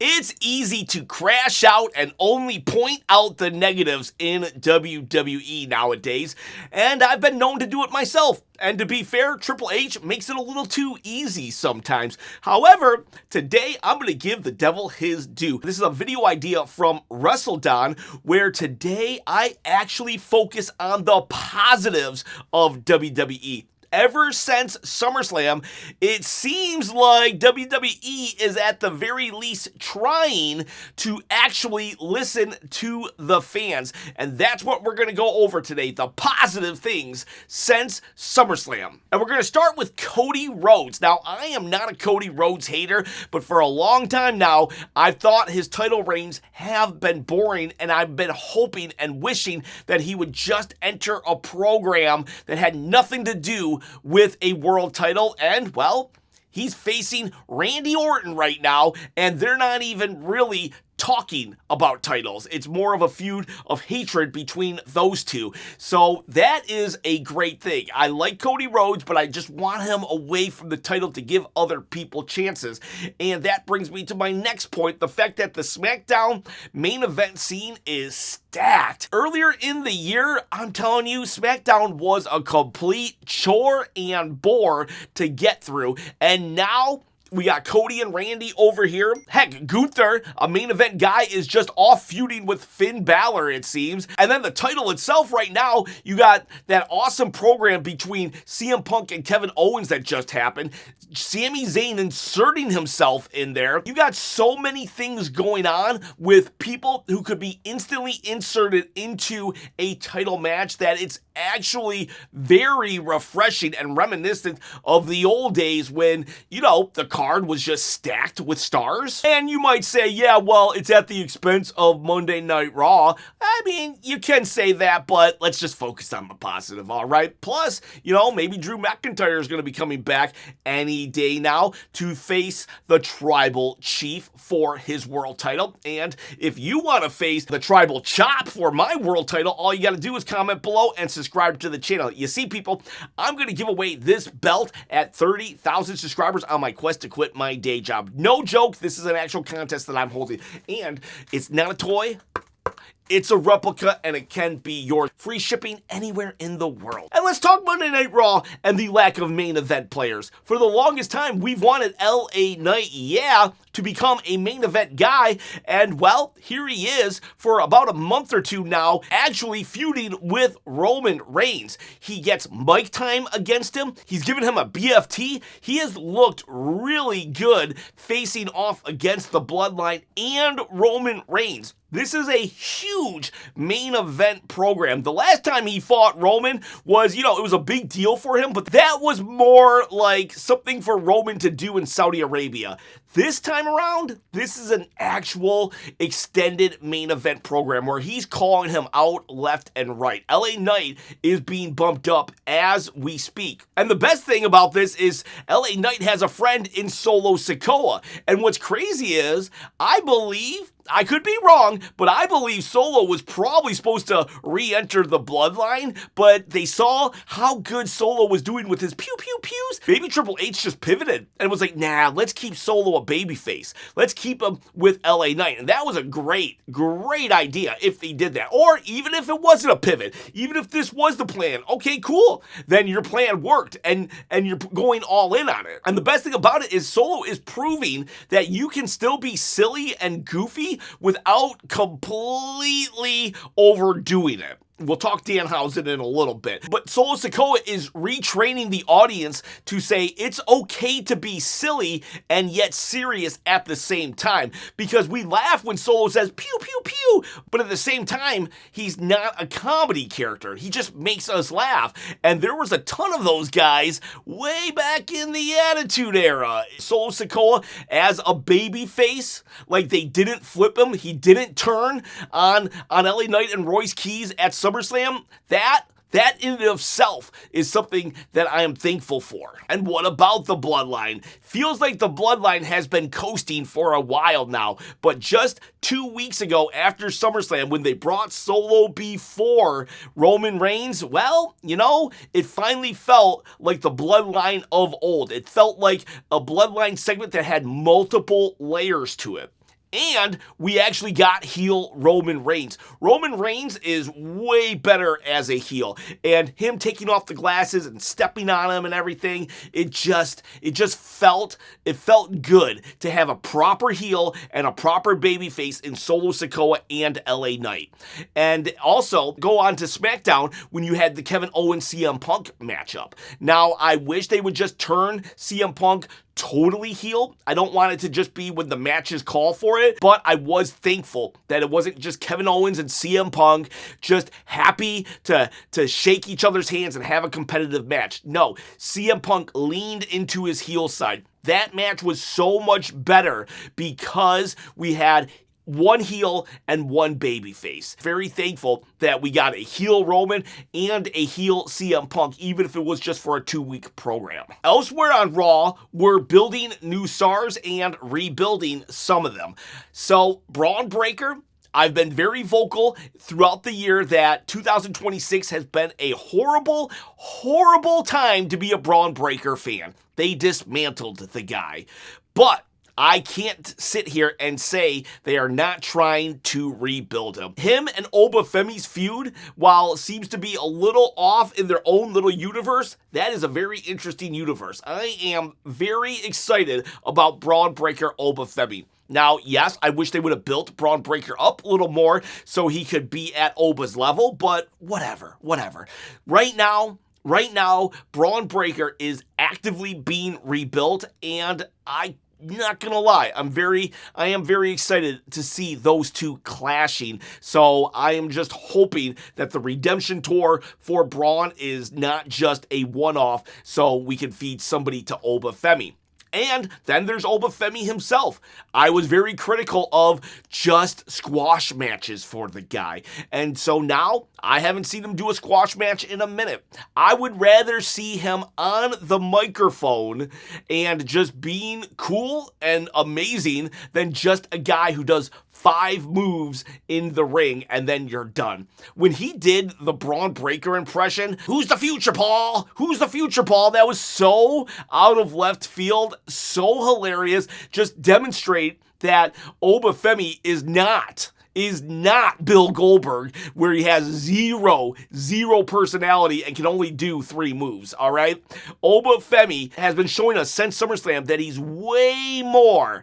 It's easy to crash out and only point out the negatives in WWE nowadays, and I've been known to do it myself. And to be fair, Triple H makes it a little too easy sometimes. However, today I'm going to give the devil his due. This is a video idea from Wrestle, where today I actually focus on the positives of WWE. Ever since SummerSlam, it seems like WWE is at the very least trying to actually listen to the fans. And that's what we're going to go over today, the positive things since SummerSlam. And we're going to start with Cody Rhodes. Now, I am not a Cody Rhodes hater, but for a long time now, I've thought his title reigns have been boring, and I've been hoping and wishing that he would just enter a program that had nothing to do with a world title. And well, he's facing Randy Orton right now, and they're not even really talking about titles. It's more of a feud of hatred between those two. So that is a great thing. I like Cody Rhodes, but I just want him away from the title to give other people chances. And that brings me to my next point, the fact that the SmackDown main event scene is stacked. Earlier in the year, I'm telling you, SmackDown was a complete chore and bore to get through. And now we got Cody and Randy over here. Heck, Gunther, a main event guy, is just off feuding with Finn Balor, it seems. And then the title itself right now, you got that awesome program between CM Punk and Kevin Owens that just happened. Sami Zayn inserting himself in there. You got so many things going on with people who could be instantly inserted into a title match that it's actually very refreshing and reminiscent of the old days when, you know, the card was just stacked with stars. And you might say, yeah, well, it's at the expense of Monday Night Raw. I mean, you can say that, but let's just focus on the positive, all right? Plus, you know, maybe Drew McIntyre is going to be coming back any day now to face the Tribal Chief for his world title. And if you want to face the Tribal Chop for my world title, all you got to do is comment below and subscribe to the channel. You see, people, I'm going to give away this belt at 30,000 subscribers on my quest to quit my day job. No joke, this is an actual contest that I'm holding. And it's not a toy. It's a replica, and it can be yours. Free shipping anywhere in the world. And let's talk Monday Night Raw and the lack of main event players. For the longest time, we've wanted LA Knight, to become a main event guy, and well, here he is for about a month or two now, actually feuding with Roman Reigns. He gets mic time against him. He's given him a BFT. He has looked really good facing off against the Bloodline and Roman Reigns. This is a huge main event program. The last time he fought Roman was, you know, it was a big deal for him, but that was more like something for Roman to do in Saudi Arabia. This time around, this is an actual extended main event program where he's calling him out left and right. LA Knight is being bumped up as we speak. And the best thing about this is LA Knight has a friend in Solo Sikoa. And what's crazy is, I believe, I could be wrong, but I believe Solo was probably supposed to re-enter the Bloodline, but they saw how good Solo was doing with his pew-pew-pews. Maybe Triple H just pivoted and was like, nah, let's keep Solo a babyface. Let's keep him with LA Knight. And that was a great idea if they did that. Or even if it wasn't a pivot, even if this was the plan, okay, cool. Then your plan worked and you're going all in on it. And the best thing about it is Solo is proving that you can still be silly and goofy without completely overdoing it. We'll talk Danhausen in a little bit. But Solo Sikoa is retraining the audience to say it's okay to be silly and yet serious at the same time. Because we laugh when Solo says pew, pew, pew, but at the same time, he's not a comedy character. He just makes us laugh. And there was a ton of those guys way back in the Attitude Era. Solo Sikoa as a baby face, like they didn't flip him. He didn't turn on LA Knight and Royce Keys at SummerSlam. That in and of itself is something that I am thankful for. And what about the Bloodline? Feels like the Bloodline has been coasting for a while now, but just 2 weeks ago after SummerSlam, when they brought Solo before Roman Reigns, well, you know, it finally felt like the Bloodline of old. It felt like a Bloodline segment that had multiple layers to it. And we actually got heel Roman Reigns. Roman Reigns is way better as a heel. And him taking off the glasses and stepping on him and everything, it just felt good to have a proper heel and a proper babyface in Solo Sikoa and LA Knight. And also, go on to SmackDown when you had the Kevin Owens CM Punk matchup. Now, I wish they would just turn CM Punk totally heel. I don't want it to just be when the matches call for it, but I was thankful that it wasn't just Kevin Owens and CM Punk just happy to shake each other's hands and have a competitive match. No, CM Punk leaned into his heel side. That match was so much better because we had one heel and one babyface. Very thankful that we got a heel Roman and a heel CM Punk, even if it was just for a 2-week program. Elsewhere on Raw, we're building new stars and rebuilding some of them. So, Braun Breaker, I've been very vocal throughout the year that 2026 has been a horrible, horrible time to be a Braun Breaker fan. They dismantled the guy. But I can't sit here and say they are not trying to rebuild him. Him and Obafemi's feud, while it seems to be a little off in their own little universe, that is a very interesting universe. I am very excited about Braun Breaker Obafemi. Now, yes, I wish they would have built Braun Breaker up a little more so he could be at Oba's level, but whatever. Right now, Braun Breaker is actively being rebuilt, and not gonna lie, I am very excited to see those two clashing. So I am just hoping that the redemption tour for Braun is not just a one-off so we can feed somebody to Obafemi. And then there's Obafemi himself. I was very critical of just squash matches for the guy. And so now I haven't seen him do a squash match in a minute. I would rather see him on the microphone and just being cool and amazing than just a guy who does 5 moves in the ring and then you're done. When he did the Braun Breaker impression, "Who's the future, Paul? Who's the future, Paul?" That was so out of left field, so hilarious. Just demonstrate that Obafemi is not Bill Goldberg, where he has zero personality and can only do 3 moves, all right? Obafemi has been showing us since SummerSlam that he's way more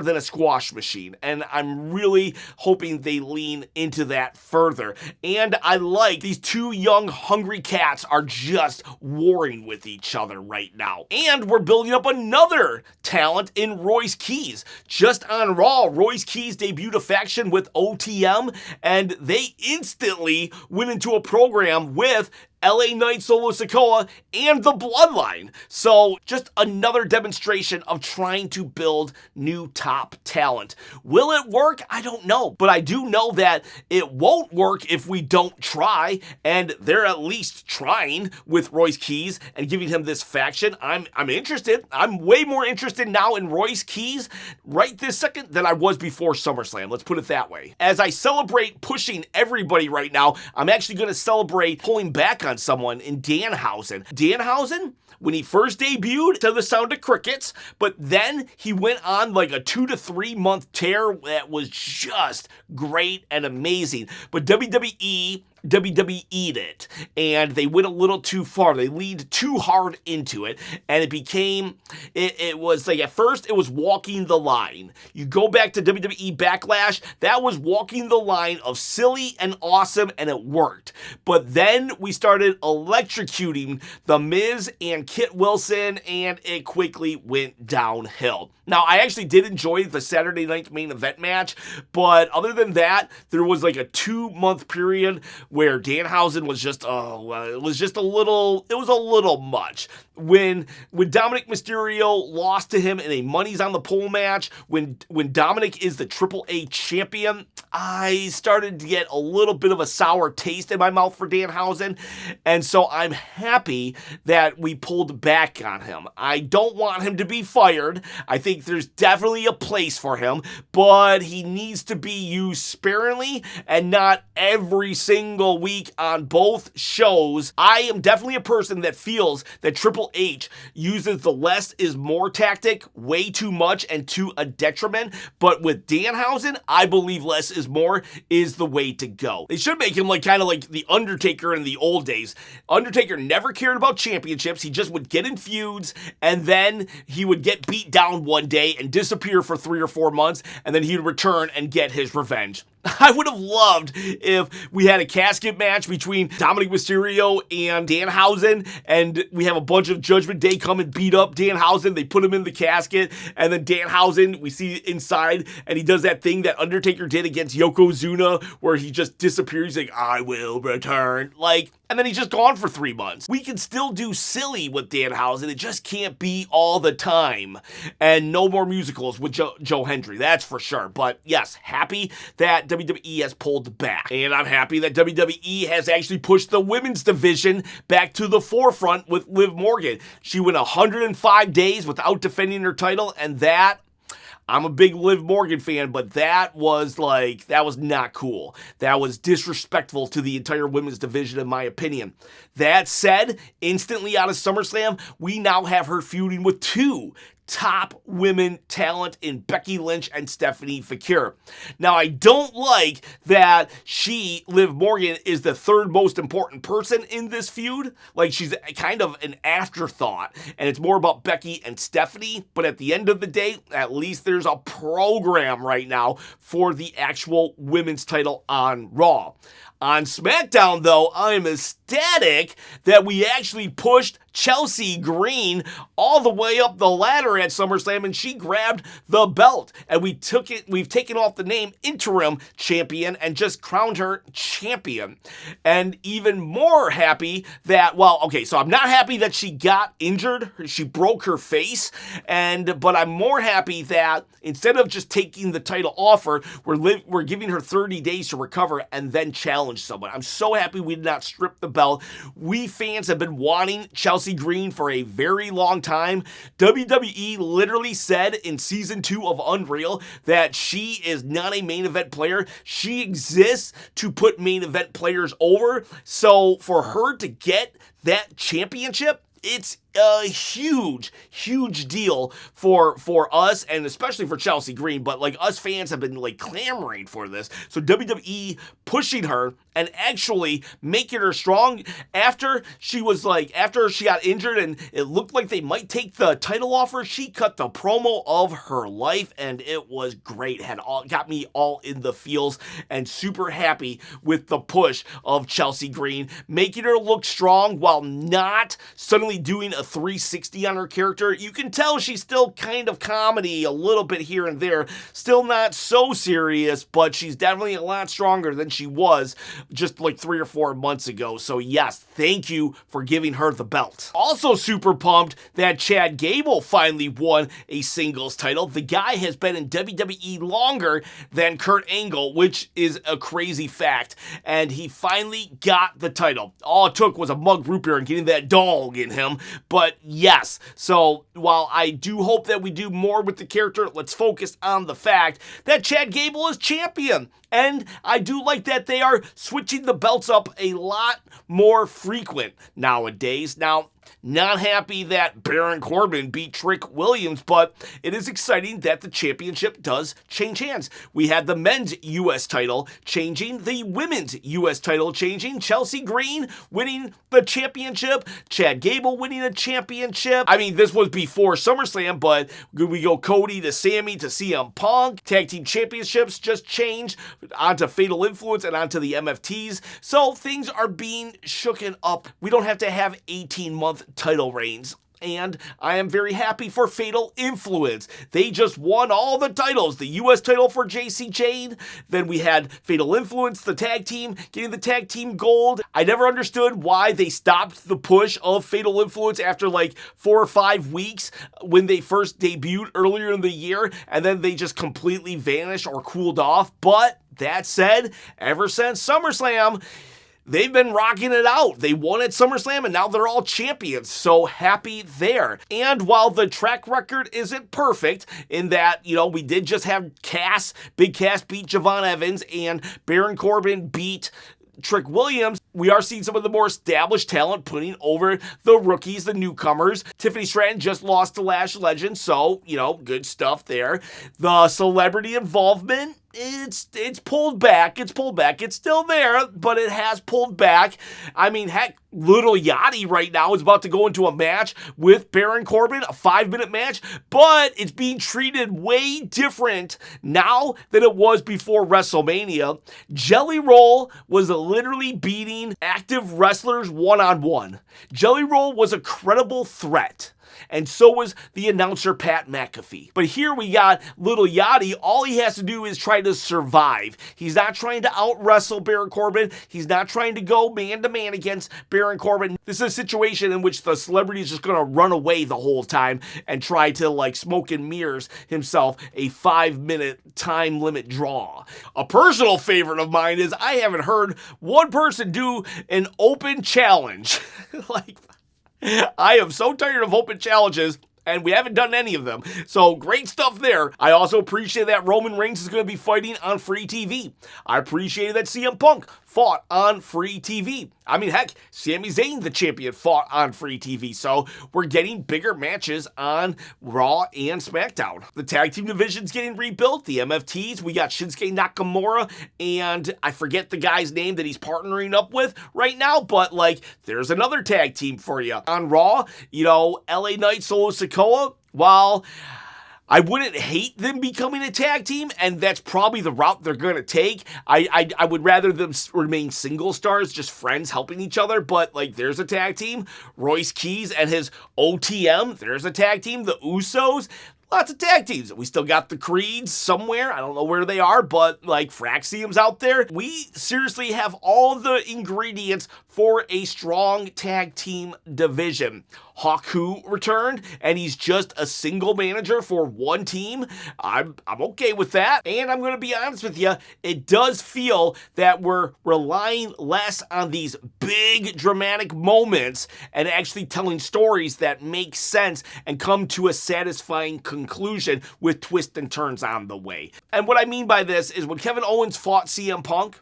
than a squash machine, and I'm really hoping they lean into that further. And I like these 2 young, hungry cats are just warring with each other right now. And we're building up another talent in Royce Keys. Just on Raw, Royce Keys debuted a faction with OTM, and they instantly went into a program with LA Knight, Solo Sikoa, and the Bloodline. So just another demonstration of trying to build new top talent. Will it work? I don't know. But I do know that it won't work if we don't try, and they're at least trying with Royce Keys and giving him this faction. I'm interested. I'm way more interested now in Royce Keys right this second than I was before SummerSlam. Let's put it that way. As I celebrate pushing everybody right now, I'm actually going to celebrate pulling back on someone in Danhausen. Danhausen, when he first debuted, to the sound of crickets, but then he went on like a 2 to 3 month tear that was just great and amazing. But WWE'd it, and they went a little too far. They leaned too hard into it, and it was like, at first it was walking the line. You go back to WWE Backlash, that was walking the line of silly and awesome, and it worked. But then we started electrocuting The Miz and Kit Wilson, and it quickly went downhill. Now, I actually did enjoy the Saturday night main event match, but other than that, there was like a 2-month period where Danhausen was just, it was a little much. When Dominic Mysterio lost to him in a Money's on the Pole match, when Dominic is the AAA champion, I started to get a little bit of a sour taste in my mouth for Danhausen, and so I'm happy that we pulled back on him. I don't want him to be fired. I think think there's definitely a place for him, but he needs to be used sparingly and not every single week on both shows. I am definitely a person that feels that Triple H uses the less is more tactic way too much and to a detriment, but with Danhausen, I believe less is more is the way to go. They should make him like kind of like the Undertaker in the old days. Undertaker never cared about championships. He just would get in feuds and then he would get beat down one day and disappear for 3 or 4 months, and then he'd return and get his revenge. I would have loved if we had a casket match between Dominic Mysterio and Danhausen, and we have a bunch of Judgment Day come and beat up Danhausen. They put him in the casket, and then Danhausen, we see inside, and he does that thing that Undertaker did against Yokozuna, where he just disappears. He's like, I will return. And then he's just gone for 3 months. We can still do silly with Danhausen. It just can't be all the time. And no more musicals with Joe Hendry, that's for sure. But yes, happy that WWE has pulled back. And I'm happy that WWE has actually pushed the women's division back to the forefront with Liv Morgan. She went 105 days without defending her title, and that, I'm a big Liv Morgan fan, but that was not cool. That was disrespectful to the entire women's division, in my opinion. That said, instantly out of SummerSlam, we now have her feuding with 2 top women talent in Becky Lynch and Stephanie Fekir. Now, I don't like that Liv Morgan, is the 3rd most important person in this feud. She's kind of an afterthought, and it's more about Becky and Stephanie, but at the end of the day, at least there's a program right now for the actual women's title on Raw. On SmackDown, though, I'm ecstatic that we actually pushed Chelsea Green all the way up the ladder at SummerSlam, and she grabbed the belt. And we've taken off the name interim champion and just crowned her champion. And even more happy that, so I'm not happy that she got injured. She broke her face. But I'm more happy that instead of just taking the title off her, we're giving her 30 days to recover and then challenge someone. I'm so happy we did not strip the belt. We fans have been wanting Chelsea Green for a very long time. WWE literally said in season 2 of Unreal that she is not a main event player. She exists to put main event players over. So for her to get that championship, it's a huge deal for us, and especially for Chelsea Green, but us fans have been clamoring for this. So WWE pushing her and actually making her strong after she got injured and it looked like they might take the title off her. She cut the promo of her life and it was great. Got me all in the feels and super happy with the push of Chelsea Green, making her look strong while not suddenly doing a 360 on her character. You can tell she's still kind of comedy a little bit here and there, still not so serious, but she's definitely a lot stronger than she was just 3 or 4 months ago. So yes, thank you for giving her the belt. Also super pumped that Chad Gable finally won a singles title. The guy has been in WWE longer than Kurt Angle, which is a crazy fact, and he finally got the title. All it took was a mug root beer and getting that dog in him. But yes, so while I do hope that we do more with the character, let's focus on the fact that Chad Gable is champion. And I do like that they are switching the belts up a lot more frequent nowadays. Now, not happy that Baron Corbin beat Trick Williams, but it is exciting that the championship does change hands. We had the men's U.S. title changing, the women's U.S. title changing, Chelsea Green winning the championship, Chad Gable winning a championship. I mean, this was before SummerSlam, but we go Cody to Sami to CM Punk. Tag team championships just changed onto Fatal Influence and onto the MFTs. So things are being shooken up. We don't have to have 18-month title reigns. And I am very happy for Fatal Influence. They just won all the titles. The U.S. title for JC Jane. Then we had Fatal Influence, the tag team, getting the tag team gold. I never understood why they stopped the push of Fatal Influence after 4 or 5 weeks when they first debuted earlier in the year. And then they just completely vanished or cooled off. But that said, ever since SummerSlam, they've been rocking it out. They won at SummerSlam and now they're all champions. So happy there. And while the track record isn't perfect in that, we did just have Big Cass beat Javon Evans and Baron Corbin beat Trick Williams, we are seeing some of the more established talent putting over the rookies, the newcomers. Tiffany Stratton just lost to Lash Legend, so, good stuff there. The celebrity involvement, it's pulled back. It's still there, but it has pulled back. I mean, heck, Little Yachty right now is about to go into a match with Baron Corbin, a 5-minute match, but it's being treated way different now than it was before WrestleMania. Jelly Roll was literally beating active wrestlers one-on-one. Jelly Roll was a credible threat. And so was the announcer Pat McAfee. But here we got Little Yachty. All he has to do is try to survive. He's not trying to out-wrestle Baron Corbin. He's not trying to go man-to-man against Baron Corbin. This is a situation in which the celebrity is just going to run away the whole time and try to, smoke and mirrors himself a 5-minute time limit draw. A personal favorite of mine is I haven't heard one person do an open challenge. I am so tired of open challenges, and we haven't done any of them. So great stuff there. I also appreciate that Roman Reigns is going to be fighting on free TV. I appreciated that CM Punk fought on free TV. I mean, heck, Sami Zayn, the champion, fought on free TV. So we're getting bigger matches on Raw and SmackDown. The tag team division's getting rebuilt. The MFTs, we got Shinsuke Nakamura, and I forget the guy's name that he's partnering up with right now, but there's another tag team for you. On Raw, LA Knight, Solo Sikoa, while I wouldn't hate them becoming a tag team, and that's probably the route they're going to take. I would rather them remain single stars, just friends helping each other, but there's a tag team. Royce Keys and his OTM, there's a tag team. The Usos, lots of tag teams. We still got the Creeds somewhere. I don't know where they are, but Fraxium's out there. We seriously have all the ingredients for a strong tag team division. Haku returned, and he's just a single manager for one team. I'm okay with that. And I'm going to be honest with you, it does feel that we're relying less on these big dramatic moments and actually telling stories that make sense and come to a satisfying conclusion with twists and turns on the way. And what I mean by this is when Kevin Owens fought CM Punk,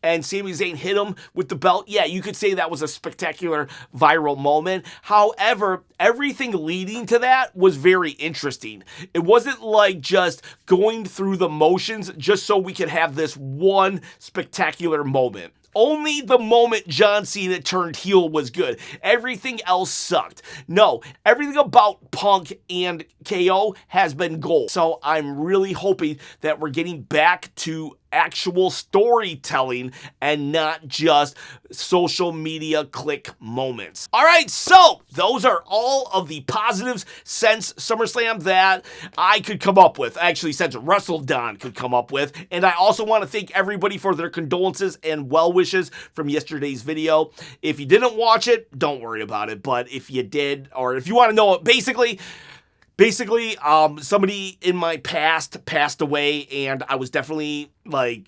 and Sami Zayn hit him with the belt, yeah, you could say that was a spectacular viral moment. However, everything leading to that was very interesting. It wasn't just going through the motions just so we could have this one spectacular moment. Only the moment John Cena turned heel was good. Everything else sucked. No, everything about Punk and KO has been gold. So I'm really hoping that we're getting back to actual storytelling and not just social media click moments. All right, so those are all of the positives since SummerSlam that I could come up with. Actually, since WrestleDon could come up with. And I also want to thank everybody for their condolences and well wishes from yesterday's video. If you didn't watch it, don't worry about it. But if you did, or if you want to know it, basically, somebody in my past passed away, and I was definitely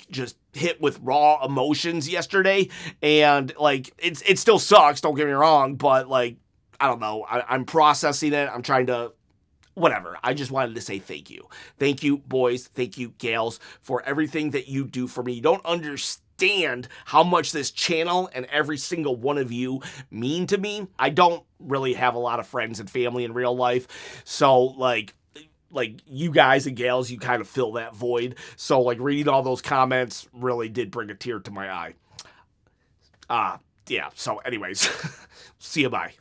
just hit with raw emotions yesterday, and it still sucks, don't get me wrong, but I don't know, I'm processing it, I'm trying to whatever. I just wanted to say thank you. Thank you, boys, thank you, gals, for everything that you do for me. You don't understand how much this channel and every single one of you mean to me. I don't really have a lot of friends and family in real life, so you guys and gals, you kind of fill that void. So reading all those comments really did bring a tear to my eye. Yeah, so anyways, see you, bye.